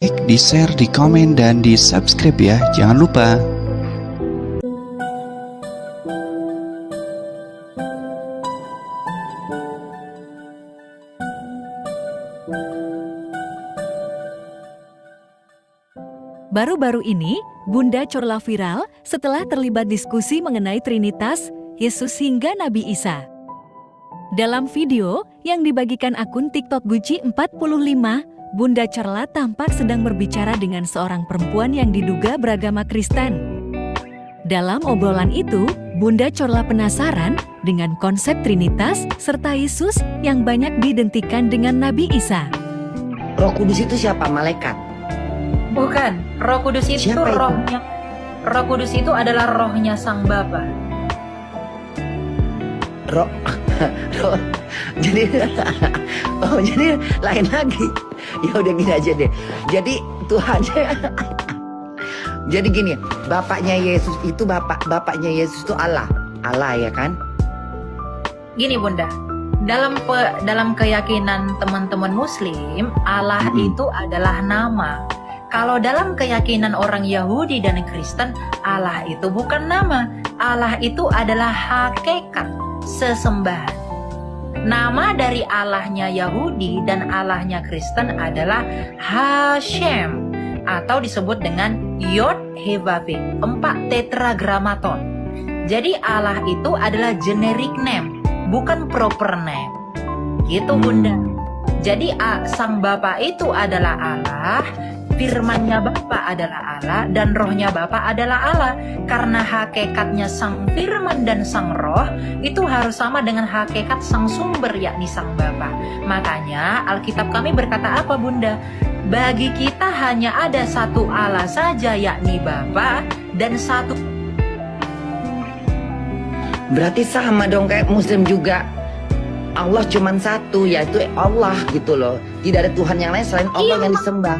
Like, di share, di komen, dan di subscribe ya, jangan lupa. Baru-baru ini, Bunda Corla viral setelah terlibat diskusi mengenai Trinitas, Yesus hingga Nabi Isa. Dalam video yang dibagikan akun TikTok Guci 45, Bunda Corla tampak sedang berbicara dengan seorang perempuan yang diduga beragama Kristen. Dalam obrolan itu, Bunda Corla penasaran dengan konsep Trinitas serta Yesus yang banyak diidentikan dengan Nabi Isa. Roh Kudus itu siapa? Malaikat? Bukan, Roh Kudus itu Siapa itu? rohnya. Roh Kudus itu adalah rohnya Sang Bapa. Roh, jadi, jadi lain lagi. Ya udah gini aja deh. Jadi Tuhan, jadi gini, bapaknya Yesus itu bapaknya Yesus itu Allah ya kan? Gini Bunda, dalam keyakinan teman-teman Muslim, Allah itu adalah nama. Kalau dalam keyakinan orang Yahudi dan Kristen, Allah itu bukan nama. Allah itu adalah hakikat, sesembahan. Nama dari Allahnya Yahudi dan Allahnya Kristen adalah Hashem, atau disebut dengan Yod He Vav, 4 tetragrammaton. Jadi Allah itu adalah generic name, bukan proper name. Gitu Bunda. Jadi Sang Bapa itu adalah Allah, firmannya Bapa adalah Allah, dan rohnya Bapa adalah Allah. Karena hakikatnya Sang Firman dan Sang Roh itu harus sama dengan hakikat Sang Sumber, yakni Sang Bapa. Makanya Alkitab kami berkata apa Bunda? Bagi kita hanya ada satu Allah saja, yakni Bapa, dan satu. Berarti sama dong kayak Muslim juga. Allah cuma satu, yaitu Allah gitu loh. Tidak ada Tuhan yang lain selain Allah yang disembah.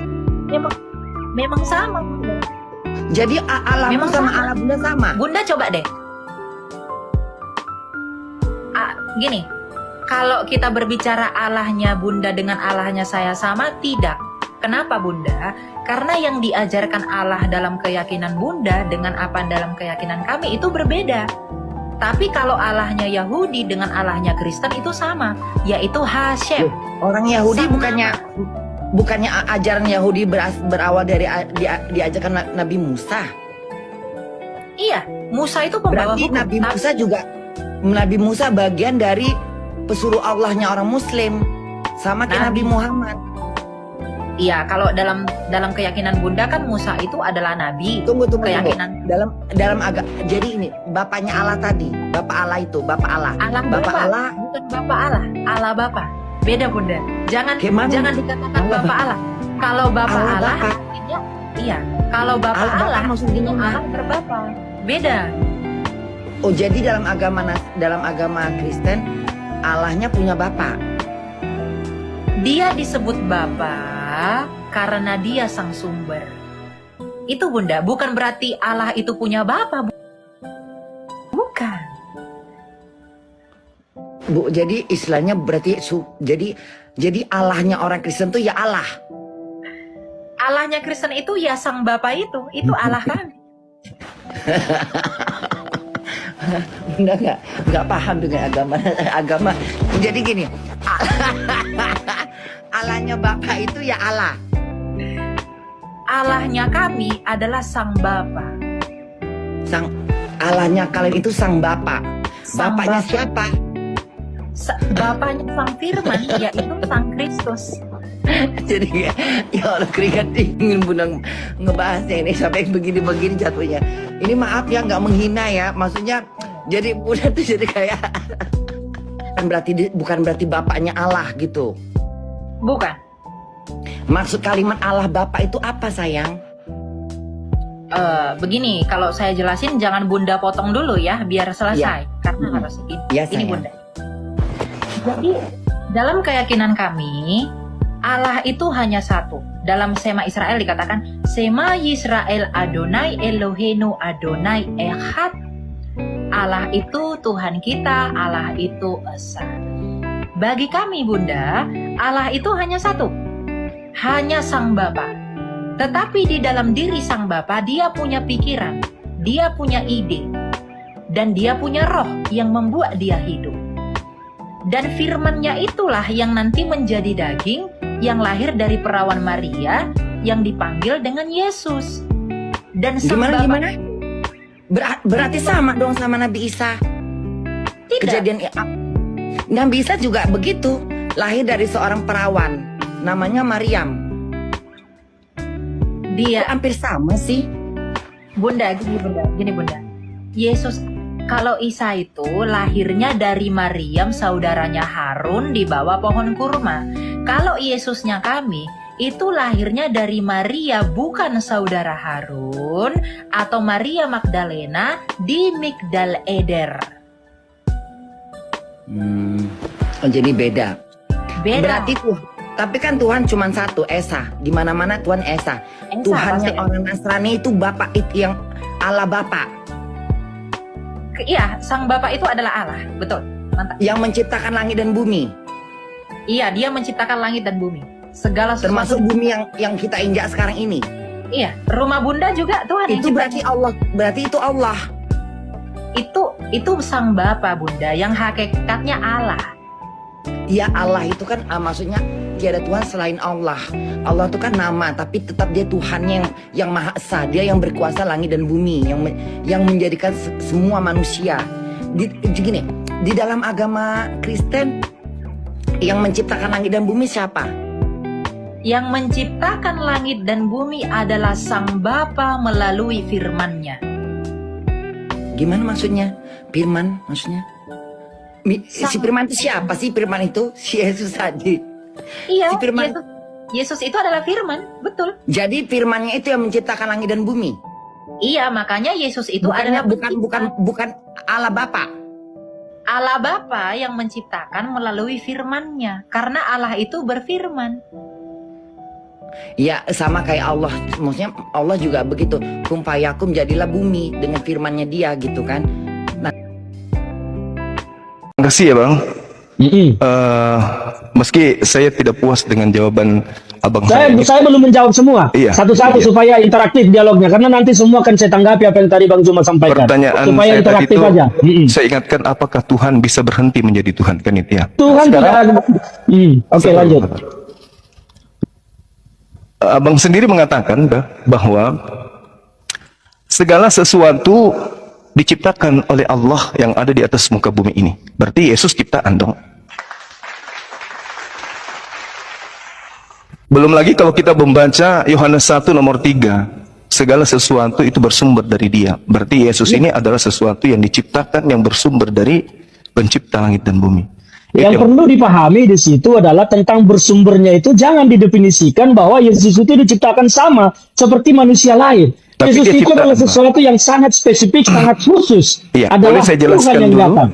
Memang sama Bunda. Jadi Allah Memang sama sama. Allah Bunda sama. Bunda coba deh. Gini, kalau kita berbicara Allahnya Bunda dengan Allahnya saya sama, tidak. Kenapa Bunda? Karena yang diajarkan Allah dalam keyakinan Bunda dengan apa dalam keyakinan kami itu berbeda. Tapi kalau Allahnya Yahudi dengan Allahnya Kristen itu sama, yaitu Hashem. Orang Yahudi Sama. bukannya ajaran Yahudi berawal dari diajarkan Nabi Musa. Iya, Musa itu pembawa Berarti hukum. Nabi Musa bagian dari pesuruh Allahnya orang Muslim, sama kayak Nabi Muhammad. Iya, kalau dalam keyakinan Bunda kan Musa itu adalah nabi. Tunggu. Keyakinan Dalam agak. Jadi ini bapaknya Allah tadi, bapak Allah itu, bapak Allah. Allah Bapak Bapa, Allah. bukan Bapak Allah, Allah Bapa. Beda Bunda. Jangan Gimana? dikatakan Allah Bapak Allah. Kalau Bapak Allah Allah Bapa. artinya iya. Kalau Bapak Allah Bapa Allah maksudnya itu gimana? Allah berbapa. Beda. Oh, jadi dalam agama Kristen Allahnya punya bapak. Dia disebut Bapa karena dia sang sumber. Itu Bunda, bukan berarti Allah itu punya Bapa. Bukan. Bu, jadi istilahnya berarti jadi Allahnya orang Kristen tuh ya Allah. Allahnya Kristen itu ya sang Bapa itu Allah kami. Bunda nggak paham dengan agama. Jadi gini, Allahnya Bapak itu ya Allah. Allahnya kami adalah sang Bapa. Allahnya kalian itu sang Bapak. Sang Bapaknya Bapa. siapa? Bapaknya sang Firman, yaitu sang Kristus. Jadi ya Allah, keringat dingin Bunda ngebahasnya ini sampai begini-begini jatuhnya. Ini maaf ya, nggak menghina ya, maksudnya jadi Bunda tuh jadi kayak bukan berarti bapaknya Allah gitu. Bukan. Maksud kalimat Allah Bapa itu apa sayang? Begini, kalau saya jelasin jangan Bunda potong dulu ya, biar selesai. Karena harus ini. Ya, Ini sayang. Bunda. Jadi dalam keyakinan kami, Allah itu hanya satu. Dalam Sema Israel dikatakan, Sema Yisrael Adonai Eloheinu Adonai Echad. Allah itu Tuhan kita, Allah itu Esa. Bagi kami Bunda, Allah itu hanya satu. Hanya Sang Bapa. Tetapi di dalam diri Sang Bapa, dia punya pikiran, dia punya ide, dan dia punya roh yang membuat dia hidup. Dan firman-Nya itulah yang nanti menjadi daging, yang lahir dari perawan Maria, yang dipanggil dengan Yesus. Dan Sang Bapa, Gimana? Berarti sama dong sama Nabi Isa. tidak. Kejadian Nabi Isa juga begitu, lahir dari seorang perawan namanya Maryam. Dia Hampir sama sih. Bunda, gini Bunda. Yesus, kalau Isa itu lahirnya dari Maryam, saudaranya Harun, di bawah pohon kurma. Kalau Yesusnya kami, itu lahirnya dari Maria, bukan saudara Harun atau Maria Magdalena di Migdal Eder. Jadi beda. Beda. Berarti tapi kan Tuhan cuma satu, Esa. Di mana-mana Tuhan Esa. Esa, Tuhannya pasti. orang Nasrani itu Bapak itu yang Allah Bapak. Iya, Sang Bapa itu adalah Allah, betul. Mantap. Yang menciptakan langit dan bumi. Iya, dia menciptakan langit dan bumi. Segala sesuatu. Termasuk bumi yang kita injak sekarang ini. Iya, rumah Bunda juga Tuhan yang Itu berarti Allah. Berarti itu Allah. Itu Sang Bapa Bunda yang hakikatnya Allah. Ya Allah itu kan maksudnya tiada Tuhan selain Allah. Allah itu kan nama, tapi tetap dia Tuhan yang Maha Esa. Dia yang berkuasa langit dan bumi, yang menjadikan semua manusia. Gini, di dalam agama Kristen yang menciptakan langit dan bumi siapa? Yang menciptakan langit dan bumi adalah Sang Bapa melalui firman-Nya. Gimana maksudnya? Firman maksudnya? Si Firman itu siapa sih Firman itu? Si Yesus tadi. Iya, Si Firman. Yesus itu adalah firman, betul. Jadi Firman-Nya itu yang menciptakan langit dan bumi. Iya, makanya Yesus itu adalah bukan Allah Bapa. Allah Bapa yang menciptakan melalui firman-Nya. Karena Allah itu berfirman. Ya sama kayak Allah. Maksudnya Allah juga begitu. Kum fayakum jadilah bumi dengan firman-Nya dia gitu kan. Terima kasih ya Bang. Meski saya tidak puas dengan jawaban Abang Saya belum menjawab semua. Iya. Satu-satu Iya. supaya interaktif dialognya. Karena nanti semua akan saya tanggapi apa yang tadi Bang Zuma sampaikan. Pertanyaan Supaya saya tadi interaktif itu, aja. saya ingatkan apakah Tuhan bisa berhenti menjadi Tuhan, kan itu ya? Tuhan tidak ada. Oke, lanjut. Abang sendiri mengatakan bahwa segala sesuatu diciptakan oleh Allah yang ada di atas muka bumi ini. Berarti Yesus ciptaan dong. Belum lagi kalau kita membaca Yohanes 1 nomor 3, segala sesuatu itu bersumber dari Dia. Berarti Yesus ini adalah sesuatu yang diciptakan, yang bersumber dari pencipta langit dan bumi. Yang perlu dipahami di situ adalah tentang bersumbernya itu jangan didefinisikan bahwa Yesus itu diciptakan sama seperti manusia lain. Tapi Yesus dia itu adalah ciptaan, sesuatu yang sangat spesifik, sangat khusus. Iya, Adalah boleh saya jelaskan Tuhan yang dulu? datang.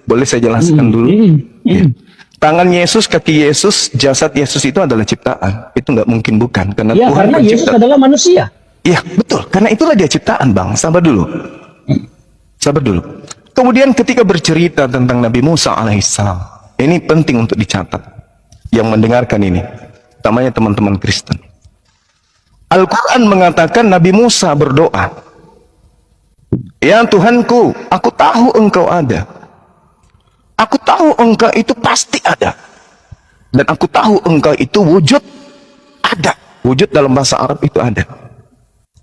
Boleh saya jelaskan dulu? Iya. Tangan Yesus, kaki Yesus, jasad Yesus itu adalah ciptaan. Itu nggak mungkin bukan, karena Ya, Tuhan karena Yesus pencipta. adalah manusia. Iya, betul. Karena itulah dia ciptaan, Bang. Sabar dulu. Sabar dulu. Kemudian ketika bercerita tentang Nabi Musa alaihissalam, ini penting untuk dicatat. Yang mendengarkan ini, utamanya teman-teman Kristen. Al-Quran mengatakan Nabi Musa berdoa, "Ya Tuhanku, aku tahu engkau ada. Aku tahu engkau itu pasti ada. Dan aku tahu engkau itu wujud ada. Wujud dalam bahasa Arab itu ada.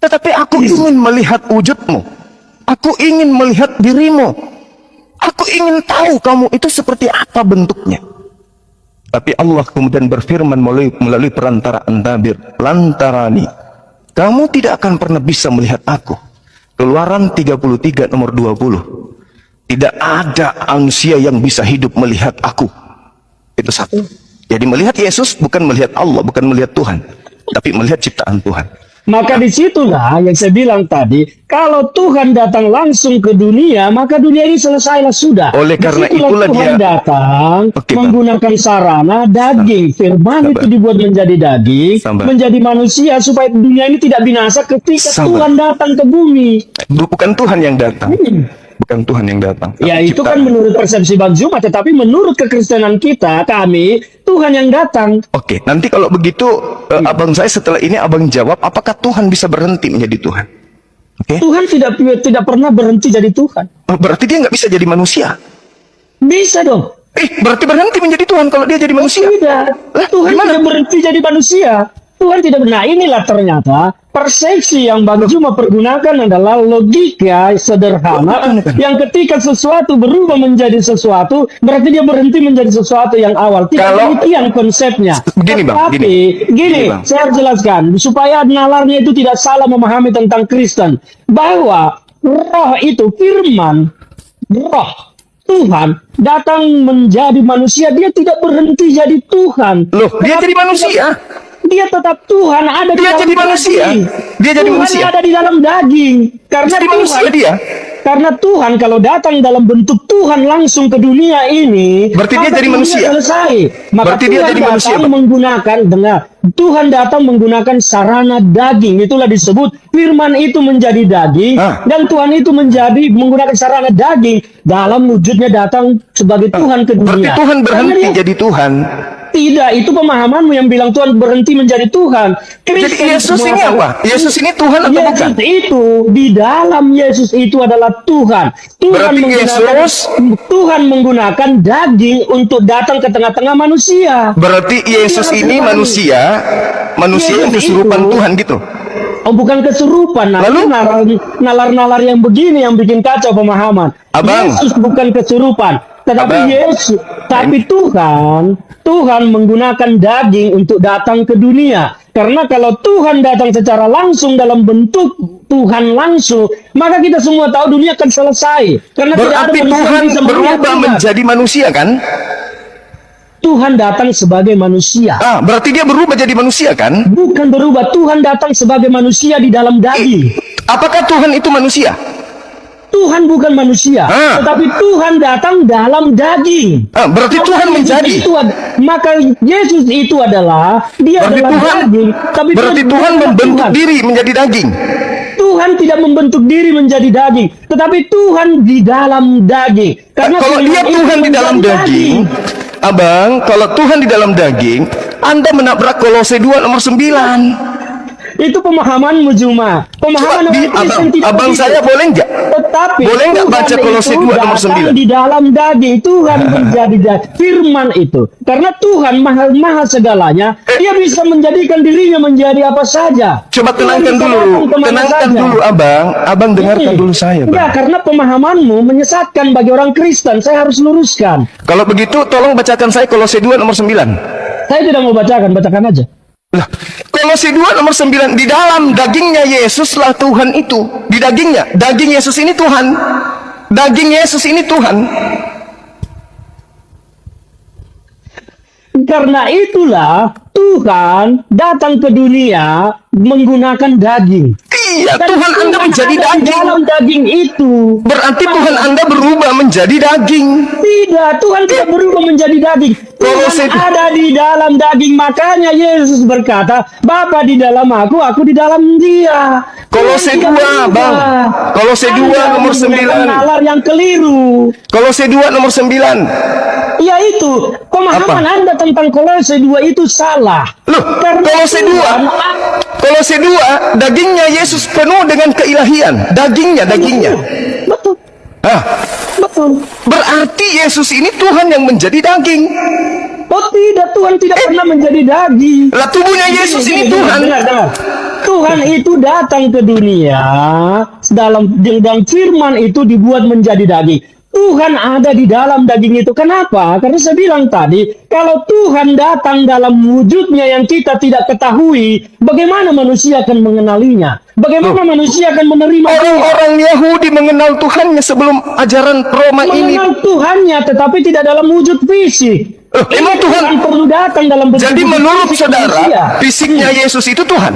Tetapi aku ingin melihat wujudmu. Aku ingin melihat dirimu. Aku ingin tahu kamu itu seperti apa bentuknya." Tapi Allah kemudian berfirman melalui perantaraan tabir, "Lantarani, kamu tidak akan pernah bisa melihat aku." Keluaran 33 nomor 20. Tidak ada manusia yang bisa hidup melihat aku. Itu satu. Jadi melihat Yesus bukan melihat Allah, bukan melihat Tuhan, tapi melihat ciptaan Tuhan. Maka disitulah yang saya bilang tadi, kalau Tuhan datang langsung ke dunia, maka dunia ini selesailah sudah. Oleh karena Disitulah itulah Tuhan dia datang Oke, Bang. menggunakan sarana daging. Firman Sabar. itu dibuat menjadi daging, Sabar. menjadi manusia supaya dunia ini tidak binasa ketika Sabar. Tuhan datang ke bumi. Bukan Tuhan yang datang. bukan Tuhan yang datang. Ya tapi itu kan ciptaan. menurut persepsi Bang Zuma, tetapi menurut kekristenan kita, kami, Tuhan yang datang. Oke, nanti kalau begitu abang saya setelah ini abang jawab, apakah Tuhan bisa berhenti menjadi Tuhan? Oke, Tuhan tidak pernah berhenti jadi Tuhan. berarti dia nggak bisa jadi manusia. Bisa dong. Berarti berhenti menjadi Tuhan kalau dia jadi manusia. Tidak. Tuhan gimana? tidak berhenti jadi manusia. Tuhan tidak. Nah inilah ternyata persepsi yang Bang Zuma pergunakan adalah logika sederhana yang ketika sesuatu berubah menjadi sesuatu berarti dia berhenti menjadi sesuatu yang awal. Tidak demikian konsepnya. Gini, Bang, Tapi gini, Bang. saya harus jelaskan supaya nalarnya itu tidak salah memahami tentang Kristen bahwa roh itu firman, roh Tuhan datang menjadi manusia, dia tidak berhenti jadi Tuhan. Loh, dia jadi manusia. Dia tetap Tuhan ada di Dia dalam jadi manusia. daging. Dia jadi Tuhan manusia. ada di dalam daging. Karena Jadi Tuhan, manusia dia. Karena Tuhan kalau datang dalam bentuk Tuhan langsung ke dunia ini, Berarti dia maka jadi dunia manusia. Selesai. Maka Berarti dia Tuhan jadi manusia, datang Pak. menggunakan Tuhan datang menggunakan sarana daging. Itulah disebut firman itu menjadi daging dan Tuhan itu menggunakan sarana daging dalam wujudnya datang sebagai Tuhan ke Berarti dunia. Tuhan berhenti Karena dia- jadi Tuhan. Tidak, itu pemahamanmu yang bilang Tuhan berhenti menjadi Tuhan. Jadi Yesus ini apa? Yesus ini Tuhan atau bukan? Yesus itu di dalam Yesus itu adalah Tuhan. Tuhan menggunakan daging untuk datang ke tengah-tengah manusia. Berarti Yesus ini manusia yang kesurupan Tuhan gitu. Oh, bukan kesurupan. Nah, Lalu? nalar-nalar yang begini yang bikin kacau pemahaman. Abang. Yesus bukan kesurupan, tetapi Abang. tapi Tuhan menggunakan daging untuk datang ke dunia. Karena kalau Tuhan datang secara langsung dalam bentuk Tuhan langsung, maka kita semua tahu dunia akan selesai. Karena tidak ada Berarti manusia Tuhan yang bisa melihat berubah Tuhan. menjadi manusia kan? Tuhan datang sebagai manusia. Berarti dia berubah jadi manusia kan? Bukan berubah, Tuhan datang sebagai manusia di dalam daging. Apakah Tuhan itu manusia? Tuhan bukan manusia, tetapi Tuhan datang dalam daging. Berarti Maka Tuhan Yesus menjadi. Maka Yesus itu adalah dia Berarti adalah Tuhan, daging. Tapi berarti dia Tuhan bukan membentuk Tuhan. diri menjadi daging. Tuhan tidak membentuk diri menjadi daging, tetapi Tuhan di dalam daging. Karena Kalau dia itu Tuhan di dalam menjadi daging, abang, kalau Tuhan di dalam daging, Anda menabrak Kolose 2 nomor 9. itu pemahamanmu Zuma. Pemahaman orang Kristen tidak abang begitu. saya boleh nggak? Tetapi Boleh nggak Tuhan baca Kolose itu 2 nomor datang 9? di dalam daging. Tuhan menjadi firman itu. Karena Tuhan maha segalanya, dia bisa menjadikan dirinya menjadi apa saja. Coba Tuhan tenangkan bisa dulu, datang kemana tenangkan saja. dulu abang. Abang dengarkan dulu saya, Enggak, bang. karena pemahamanmu menyesatkan bagi orang Kristen. Saya harus luruskan. Kalau begitu, tolong bacakan saya Kolose 2 nomor 9. Saya tidak mau bacakan aja. Lah, Kolose 2 nomor 9, di dalam dagingnya Yesuslah Tuhan itu. Di dagingnya, daging Yesus ini Tuhan. Daging Yesus ini Tuhan. Karena itulah Tuhan datang ke dunia menggunakan daging. Iya, Dan Tuhan Anda menjadi ada di daging. dalam daging itu. Berarti Tuhan Anda berubah menjadi daging. Tidak, Tuhan tidak berubah menjadi daging. Kolose- Tuhan ada di dalam daging. Makanya Yesus berkata, Bapa di dalam aku di dalam dia. Kolose Tuhan tidak 2, berubah. bang. Kolose 2 Anda nomor menggunakan 9. nalar yang keliru. Kolose 2 nomor 9. Yaitu pemahaman Anda tentang Kolose 2 itu salah. Loh, Kolose 2. Kolose 2, dagingnya Yesus penuh dengan keilahian. Dagingnya. Betul, betul. Berarti Yesus ini Tuhan yang menjadi daging. Oh tidak, Tuhan tidak pernah menjadi daging. Lah tubuhnya Yesus ini Tuhan. Dengar. Tuhan itu datang ke dunia dalam firman itu dibuat menjadi daging. Tuhan ada di dalam daging itu. Kenapa? Karena saya bilang tadi, kalau Tuhan datang dalam wujudnya yang kita tidak ketahui, bagaimana manusia akan mengenalinya? Bagaimana manusia akan menerima dia? Orang-orang Yahudi mengenal Tuhannya sebelum ajaran Roma ini. Mengenal Tuhannya, tetapi tidak dalam wujud fisik. Emang Tuhan perlu datang dalam bentuk Jadi menurut fisik saudara, manusia. fisiknya Yesus itu Tuhan.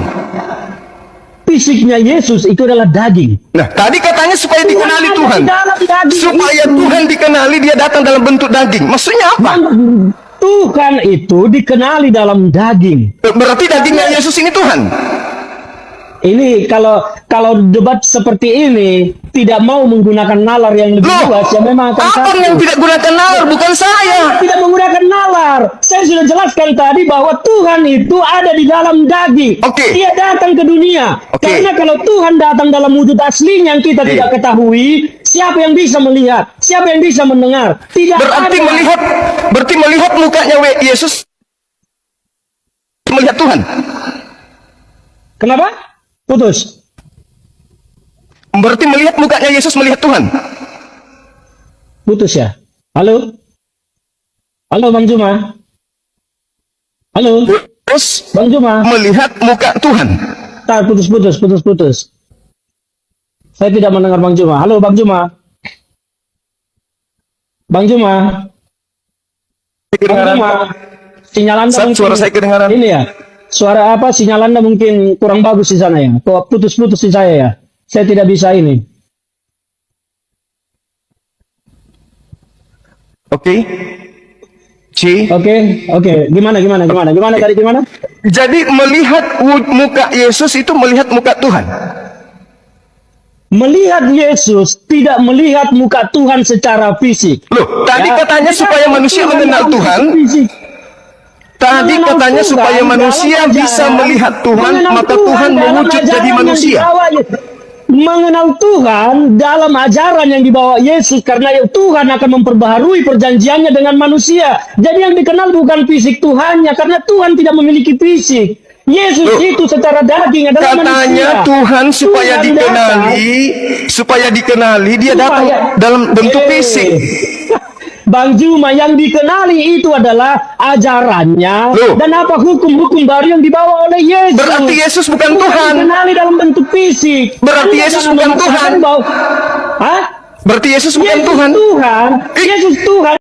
Fisiknya Yesus itu adalah daging. Nah, tadi katanya supaya dikenali ada Tuhan. di dalam daging Supaya itu. Tuhan dikenali, dia datang dalam bentuk daging. Maksudnya apa? Tuhan itu dikenali dalam daging. Berarti dagingnya Yesus ini Tuhan. Ini kalau debat seperti ini tidak mau menggunakan nalar yang lebih luas, ya memang akan Abang satu. yang tidak gunakan nalar, bukan saya. Tidak menggunakan nalar. Saya sudah jelaskan tadi bahwa Tuhan itu ada di dalam daging. Oke. Dia datang ke dunia. Oke. Karena kalau Tuhan datang dalam wujud aslinya yang kita Oke. tidak ketahui, siapa yang bisa melihat? Siapa yang bisa mendengar? Tidak Berarti ada. melihat mukanya Yesus melihat Tuhan. Kenapa? Putus. Berarti melihat mukanya Yesus melihat Tuhan. Putus ya. Halo? Halo Bang Juma? Halo? Terus Bang Juma? melihat muka Tuhan. Tar, putus. Saya tidak mendengar Bang Juma. Halo Bang Juma? Bang Juma? Bang Juma? Sinyal Anda Sat, mungkin... suara saya kedengaran. Ini ya? Suara apa? Sinyal Anda mungkin kurang bagus di sana ya? Kok putus-putus di saya ya? Saya tidak bisa ini. Oke. C. Oke. Gimana tadi gimana? Jadi melihat muka Yesus itu melihat muka Tuhan. Melihat Yesus tidak melihat muka Tuhan secara fisik. Loh, tadi Ya, katanya tidak supaya ada manusia Tuhan mengenal dalam Tuhan. fisik. Tadi Mengenal katanya Tuhan supaya dalam manusia ajaran, bisa melihat Tuhan, mengenal maka Tuhan dalam mewujud ajaran jadi yang manusia. dibawa Yesus. Mengenal Tuhan dalam ajaran yang dibawa Yesus, karena Tuhan akan memperbaharui perjanjiannya dengan manusia. Jadi yang dikenal bukan fisik Tuhannya, karena Tuhan tidak memiliki fisik. Yesus Loh, itu secara daging adalah Katanya manusia. Tuhan supaya dikenali, dia datang dalam bentuk fisik. Bang Juma, yang dikenali itu adalah ajarannya. Loh. Dan apa hukum-hukum baru yang dibawa oleh Yesus. Berarti Yesus bukan Tuhan. Dikenali dalam bentuk fisik. Berarti Anda Yesus jangan bukan memaksakan Tuhan. Hah? Berarti Yesus bukan Yesus Tuhan. Tuhan. Yesus Tuhan.